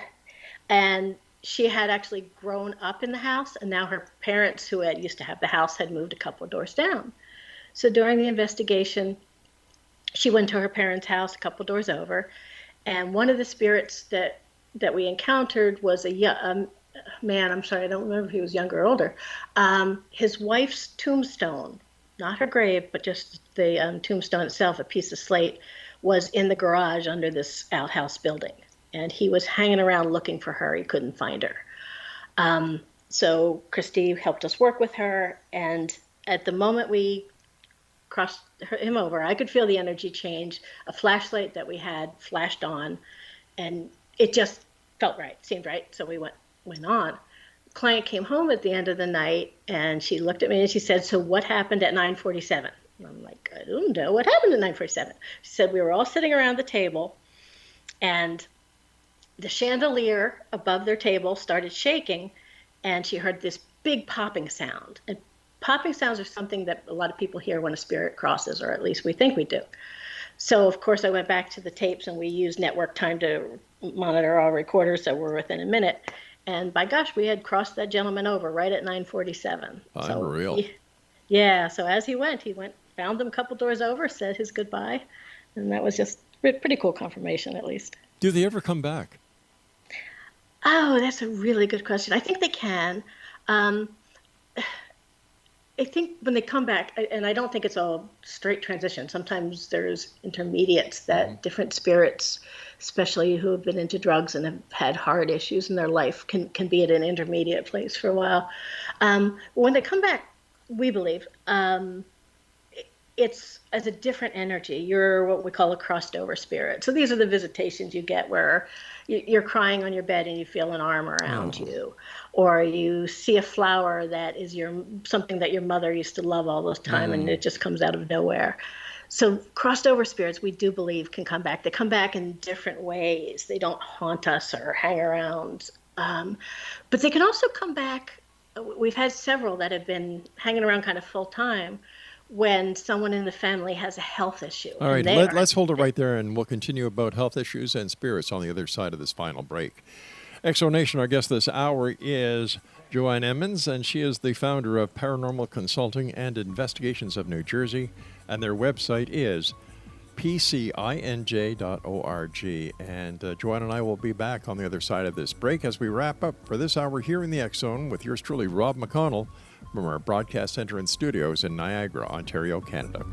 And she had actually grown up in the house, and now her parents, who had used to have the house, had moved a couple of doors down. So during the investigation, she went to her parents' house a couple of doors over, and one of the spirits that we encountered was a man, I'm sorry, I don't remember if he was younger or older. His wife's tombstone, not her grave, but just the tombstone itself, a piece of slate, was in the garage under this outhouse building. And he was hanging around looking for her. He couldn't find her. So Christy helped us work with her. And at the moment we crossed him over, I could feel the energy change. A flashlight that we had flashed on, and it just felt right, seemed right. So we went on. The client came home at the end of the night, and she looked at me and she said, "So what happened at 9:47?" And I'm like, "I don't know. What happened at 9:47?" She said, "We were all sitting around the table, and the chandelier above their table started shaking, and she heard this big popping sound." And popping sounds are something that a lot of people hear when a spirit crosses, or at least we think we do. So, of course, I went back to the tapes, and we used network time to monitor our recorders, so we're within a minute. And by gosh, we had crossed that gentleman over right at 9:47. Unreal. Yeah, so as he went, found them a couple doors over, said his goodbye, and that was just pretty cool confirmation, at least. Do they ever come back? Oh, that's a really good question. I think they can. I think when they come back, and I don't think it's a straight transition. Sometimes there's intermediates that different spirits, especially who have been into drugs and have had hard issues in their life, can be at an intermediate place for a while. When they come back, we believe, it's as a different energy. You're what we call a crossed over spirit. So these are the visitations you get where you're crying on your bed and you feel an arm around you, or you see a flower that is something that your mother used to love all this time, and it just comes out of nowhere. So crossed over spirits, we do believe, can come back. They come back in different ways. They don't haunt us or hang around, but they can also come back. We've had several that have been hanging around kind of full time when someone in the family has a health issue. All right, let's hold it right there, and we'll continue about health issues and spirits on the other side of this final break. Exonation, our guest this hour is Joanne Emmons, and she is the founder of Paranormal Consulting and Investigations of New Jersey, and their website is PCINJ.org. And Joanne and I will be back on the other side of this break as we wrap up for this hour here in the X Zone with yours truly, Rob McConnell, from our broadcast center and studios in Niagara, Ontario, Canada.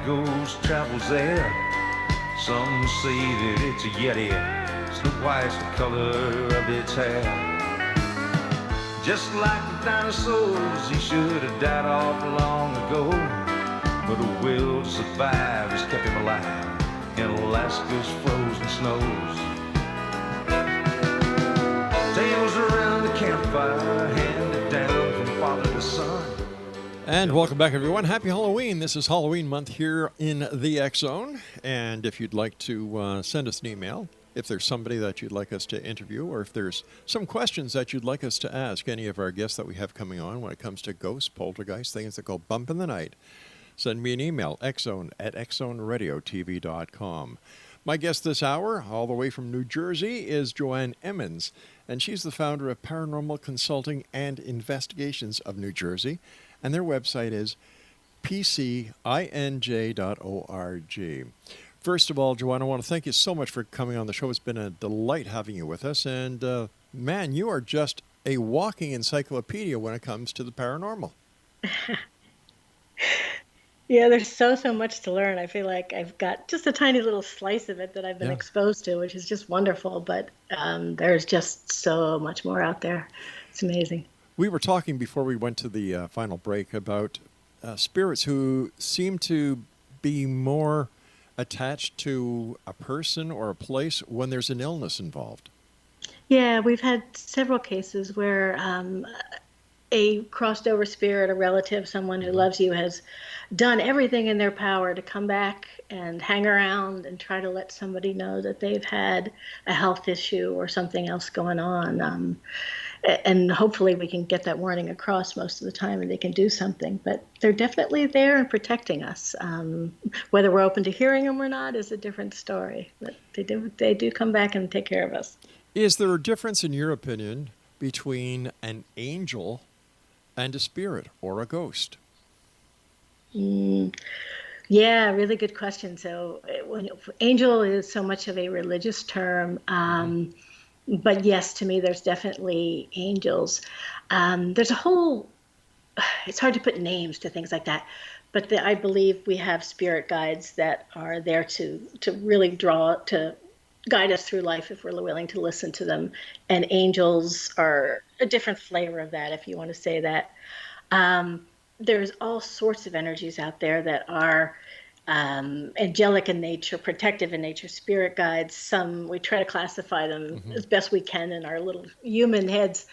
Ghost travels there. Some say that it's a Yeti. Snow White's the color of its hair. Just like the dinosaurs, he should have died off long ago. but a will to survive has kept him alive in Alaska's frozen snows. Tales around the campfire, handed down from father to son. And welcome back, everyone. Happy Halloween. This is Halloween month here in the X Zone. And if you'd like to send us an email, if there's somebody that you'd like us to interview, or if there's some questions that you'd like us to ask any of our guests that we have coming on when it comes to ghosts, poltergeists, things that go bump in the night, send me an email, xzone@xzoneradiotv.com. My guest this hour, all the way from New Jersey, is Joanne Emmons, and she's the founder of Paranormal Consulting and Investigations of New Jersey, and their website is pcinj.org. First of all, Joanne, I want to thank you so much for coming on the show. It's been a delight having you with us, and man, you are just a walking encyclopedia when it comes to the paranormal. Yeah, there's so much to learn. I feel like I've got just a tiny little slice of it that I've been exposed to, which is just wonderful. But there's just so much more out there. It's amazing. We were talking before we went to the final break about spirits who seem to be more attached to a person or a place when there's an illness involved. Yeah, we've had several cases where a crossed over spirit, a relative, someone who loves you, has done everything in their power to come back and hang around and try to let somebody know that they've had a health issue or something else going on. And hopefully we can get that warning across most of the time and they can do something. But they're definitely there and protecting us. Whether we're open to hearing them or not is a different story. But they do come back and take care of us. Is there a difference, in your opinion, between an angel and a spirit or a ghost? Yeah, really good question. So angel is so much of a religious term. But yes, to me, there's definitely angels. There's a whole, it's hard to put names to things like that, but I believe we have spirit guides that are there to really to guide us through life if we're willing to listen to them. And angels are a different flavor of that, if you want to say that. There's all sorts of energies out there that are angelic in nature, protective in nature, spirit guides. Some we try to classify them as best we can in our little human heads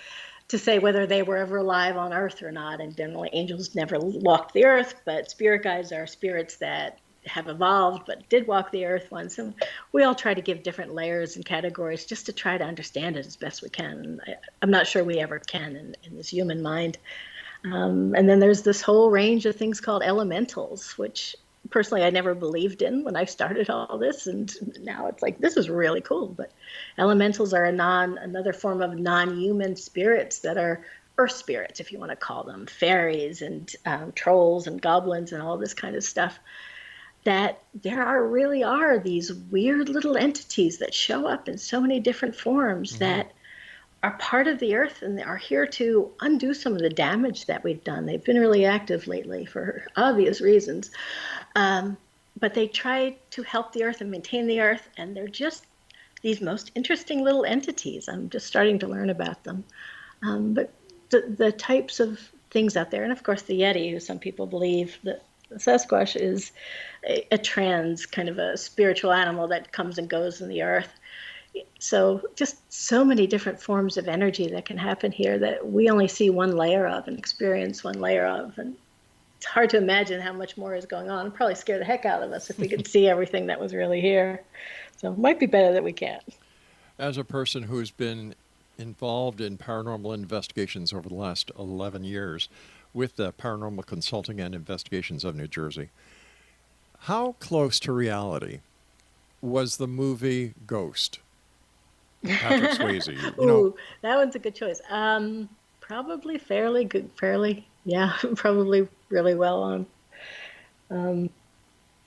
to say whether they were ever alive on Earth or not. And generally, angels never walked the Earth, but spirit guides are spirits that have evolved but did walk the Earth once. And we all try to give different layers and categories just to try to understand it as best we can. I'm not sure we ever can in this human mind. And then there's this whole range of things called elementals, which personally I never believed in when I started all this, and now it's like, this is really cool. But elementals are another form of non-human spirits that are earth spirits, if you want to call them, fairies and trolls and goblins and all this kind of stuff. That there really are these weird little entities that show up in so many different forms that are part of the earth and are here to undo some of the damage that we've done. They've been really active lately for obvious reasons. But they try to help the earth and maintain the earth, and they're just these most interesting little entities. I'm just starting to learn about them. But the types of things out there, and of course the Yeti, who some people believe that the Sasquatch is a trans kind of a spiritual animal that comes and goes in the earth. So just so many different forms of energy that can happen here that we only see one layer of and experience one layer of. And it's hard to imagine how much more is going on. It'd probably scare the heck out of us if we could see everything that was really here. So it might be better that we can't. As a person who's been involved in paranormal investigations over the last 11 years with the Paranormal Consulting and Investigations of New Jersey, how close to reality was the movie Ghost? Patrick Swayze. Ooh, that one's a good choice. Probably fairly good, probably really well on. And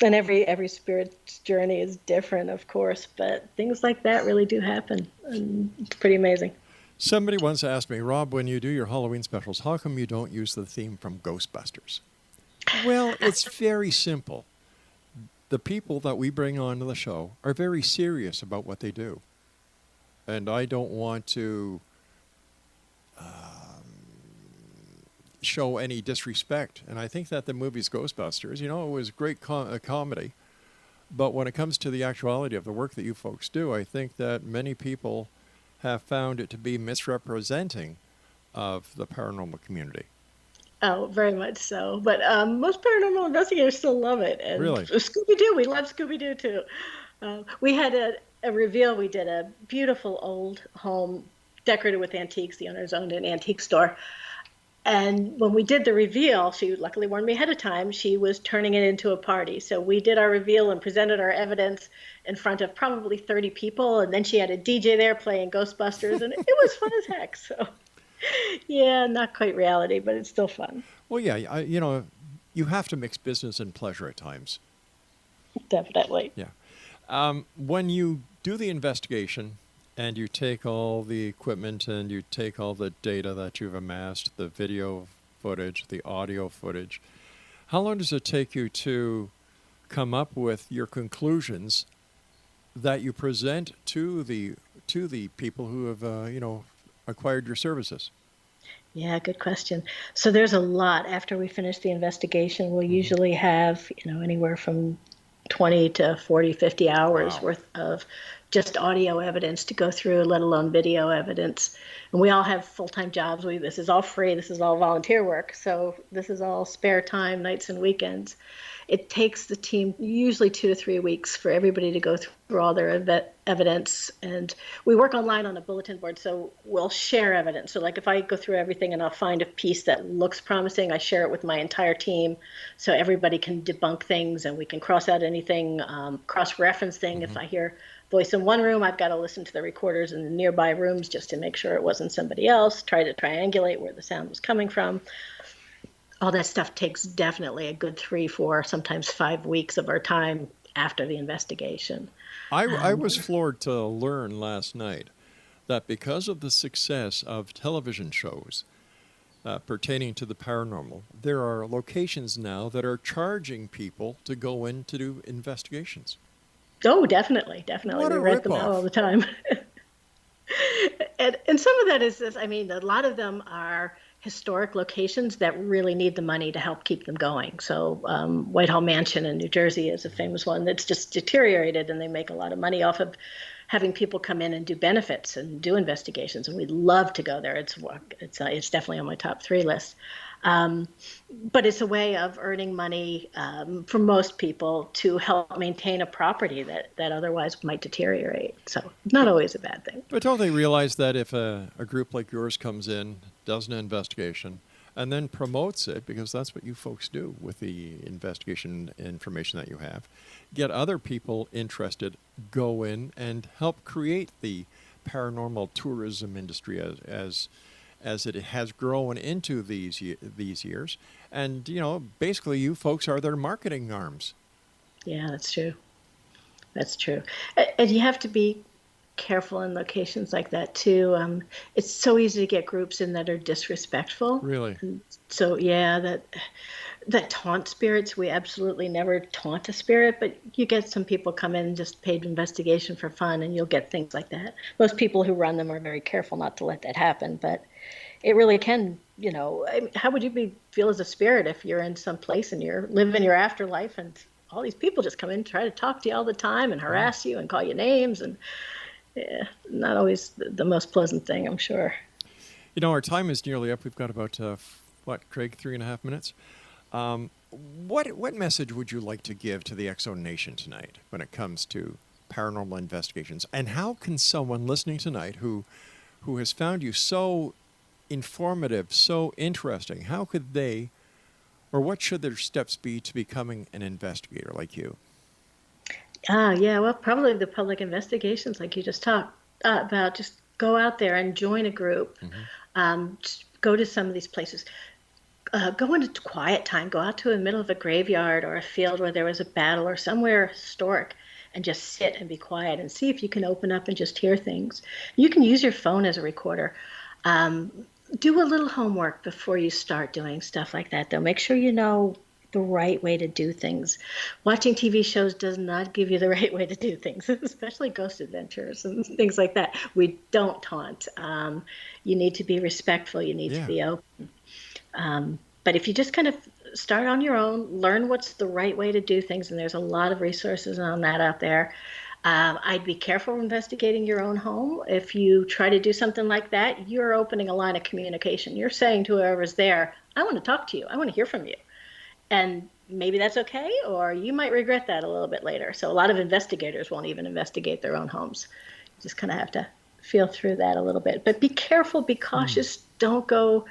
every spirit's journey is different, of course, but things like that really do happen. And it's pretty amazing. Somebody once asked me, Rob, when you do your Halloween specials, how come you don't use the theme from Ghostbusters? Well, it's very simple. The people that we bring onto the show are very serious about what they do. And I don't want to show any disrespect. And I think that the movie's Ghostbusters, it was great comedy. But when it comes to the actuality of the work that you folks do, I think that many people have found it to be misrepresenting of the paranormal community. Oh, very much so. But most paranormal investigators still love it. And Really? Scooby-Doo, we love Scooby-Doo too. We had a reveal. We did a beautiful old home decorated with antiques. The owners owned an antique store. And when we did the reveal, she luckily warned me ahead of time, she was turning it into a party. So we did our reveal and presented our evidence in front of probably 30 people. And then she had a DJ there playing Ghostbusters. And it was fun as heck. So, yeah, not quite reality, but it's still fun. Well, yeah, you have to mix business and pleasure at times. Definitely. Yeah. When you do the investigation and you take all the equipment and you take all the data that you've amassed, the video footage, the audio footage, how long does it take you to come up with your conclusions that you present to the people who have acquired your services? Yeah, good question. So there's a lot. After we finish the investigation, we'll usually have, anywhere from 20 to 40, 50 hours worth of just audio evidence to go through, let alone video evidence. And we all have full-time jobs. This is all free. This is all volunteer work. So this is all spare time, nights and weekends. It takes the team usually 2 to 3 weeks for everybody to go through all their evidence. And we work online on a bulletin board, so we'll share evidence. So like if I go through everything and I'll find a piece that looks promising, I share it with my entire team so everybody can debunk things and we can cross out anything, cross-reference thing. If I hear voice in one room, I've got to listen to the recorders in the nearby rooms just to make sure it wasn't somebody else, try to triangulate where the sound was coming from. All that stuff takes definitely a good 3, 4, sometimes 5 weeks of our time after the investigation. I was floored to learn last night that because of the success of television shows pertaining to the paranormal, there are locations now that are charging people to go in to do investigations. Oh, definitely. What We a rent them out ripoff. all the time. and some of that is this. I mean, a lot of them are historic locations that really need the money to help keep them going. So Whitehall Mansion in New Jersey is a famous one that's just deteriorated, and they make a lot of money off of having people come in and do benefits and do investigations. And we'd love to go there. It's definitely on my top 3 list. But it's a way of earning money for most people to help maintain a property that otherwise might deteriorate. So not always a bad thing. But don't they realize that if a group like yours comes in, does an investigation, and then promotes it, because that's what you folks do with the investigation information that you have, get other people interested, go in and help create the paranormal tourism industry as it has grown into these years. And, basically you folks are their marketing arms. Yeah, that's true. That's true. And you have to be careful in locations like that too. It's so easy to get groups in that are disrespectful. Really? And so yeah, that taunt spirits, we absolutely never taunt a spirit, but you get some people come in and just paid investigation for fun, and you'll get things like that. Most people who run them are very careful not to let that happen, but it really can, how would you feel as a spirit if you're in some place and you're living your afterlife and all these people just come in and try to talk to you all the time and harass you and call you names, and not always the most pleasant thing, I'm sure. Our time is nearly up. We've got about, Craig, 3.5 minutes. What message would you like to give to the X-Zone Nation tonight when it comes to paranormal investigations? And how can someone listening tonight who has found you so informative, so interesting, how could they, or what should their steps be to becoming an investigator like you? Yeah, well, probably the public investigations like you just talked about. Just go out there and join a group. Just go to some of these places. Go into quiet time. Go out to the middle of a graveyard or a field where there was a battle or somewhere historic and just sit and be quiet and see if you can open up and just hear things. You can use your phone as a recorder. Do a little homework before you start doing stuff like that, though. Make sure you know the right way to do things. Watching TV shows does not give you the right way to do things, especially Ghost Adventures and things like that. We don't taunt. You need to be respectful. You need to be open. But if you just kind of start on your own, learn what's the right way to do things, and there's a lot of resources on that out there. I'd be careful investigating your own home. If you try to do something like that, you're opening a line of communication. You're saying to whoever's there, I want to talk to you. I want to hear from you. And maybe that's okay, or you might regret that a little bit later. So a lot of investigators won't even investigate their own homes. You just kind of have to feel through that a little bit. But be careful, be cautious. Don't go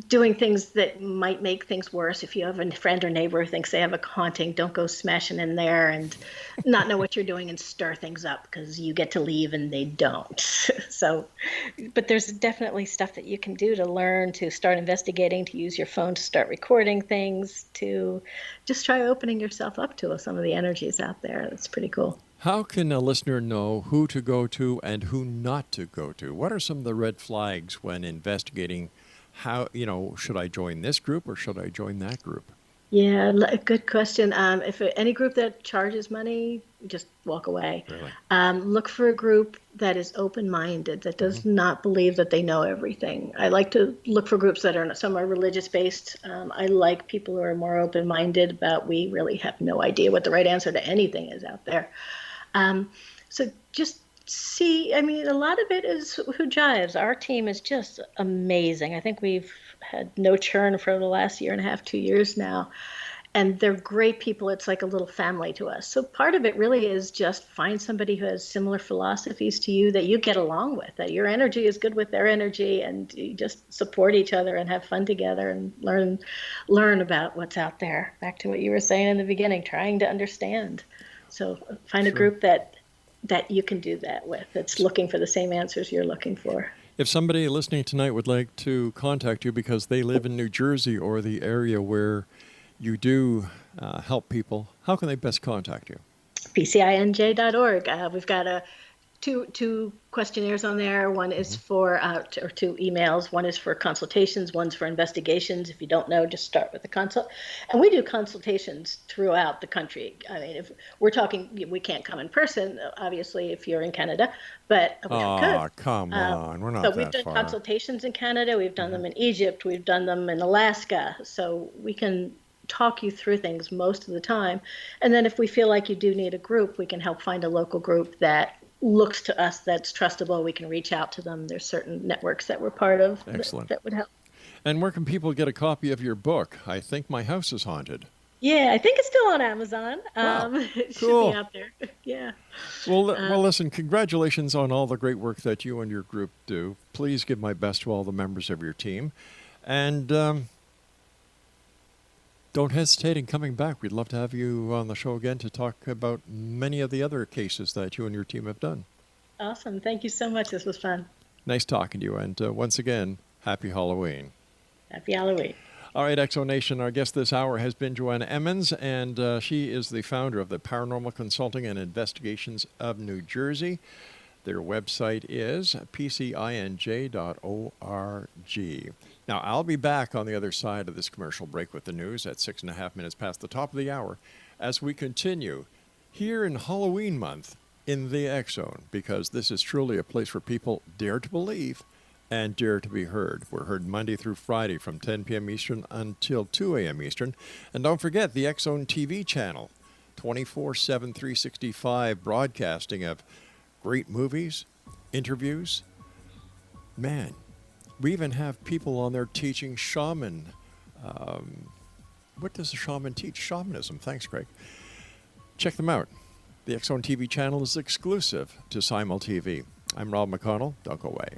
doing things that might make things worse. If you have a friend or neighbor who thinks they have a haunting, don't go smashing in there and not know what you're doing and stir things up, because you get to leave and they don't. So, but there's definitely stuff that you can do to learn, to start investigating, to use your phone to start recording things, to just try opening yourself up to some of the energies out there. That's pretty cool. How can a listener know who to go to and who not to go to? What are some of the red flags when investigating? How, should I join this group or should I join that group? Yeah, good question. If any group that charges money, just walk away. Really? Look for a group that is open-minded, that does not believe that they know everything. I like to look for groups that are, some are religious-based. I like people who are more open-minded about, we really have no idea what the right answer to anything is out there. So just see, a lot of it is who jives. Our team is just amazing. I think we've had no churn for the last year and a half, 2 years now. And they're great people. It's like a little family to us. So part of it really is just find somebody who has similar philosophies to you, that you get along with, that your energy is good with their energy, and you just support each other and have fun together and learn about what's out there. Back to what you were saying in the beginning, trying to understand. So find a group that you can do that with, that's looking for the same answers you're looking for. If somebody listening tonight would like to contact you because they live in New Jersey or the area where you do help people, how can they best contact you? PCINJ.org. We've got two questionnaires on there. One is for, or two emails. One is for consultations. One's for investigations. If you don't know, just start with the consult. And we do consultations throughout the country. If we're talking, we can't come in person, obviously, if you're in Canada, but we could. Come on. We're not that far. So we've done consultations in Canada. We've done them in Egypt. We've done them in Alaska. So we can talk you through things most of the time. And then if we feel like you do need a group, we can help find a local group that looks to us that's trustable. We can reach out to them. There's certain networks that we're part of. Excellent. That would help. And where can people get a copy of your book, I Think My House is Haunted? Yeah, I think it's still on Amazon. Wow. It Cool. should be out there. Yeah. Well, listen, congratulations on all the great work that you and your group do. Please give my best to all the members of your team. And don't hesitate in coming back. We'd love to have you on the show again to talk about many of the other cases that you and your team have done. Awesome. Thank you so much. This was fun. Nice talking to you. And once again, happy Halloween. Happy Halloween. All right, Exo Nation, our guest this hour has been Joanne Emmons, and she is the founder of the Paranormal Consulting and Investigations of New Jersey. Their website is pcinj.org. Now, I'll be back on the other side of this commercial break with the news at 6.5 minutes past the top of the hour as we continue here in Halloween month in the X Zone, because this is truly a place where people dare to believe and dare to be heard. We're heard Monday through Friday from 10 p.m. Eastern until 2 a.m. Eastern. And don't forget the X Zone TV channel, 24/7, 365 broadcasting of great movies, interviews. Man, we even have people on there teaching shaman. What does a shaman teach? Shamanism. Thanks, Greg. Check them out. The X Zone TV channel is exclusive to Simul TV. I'm Rob McConnell. Don't go away.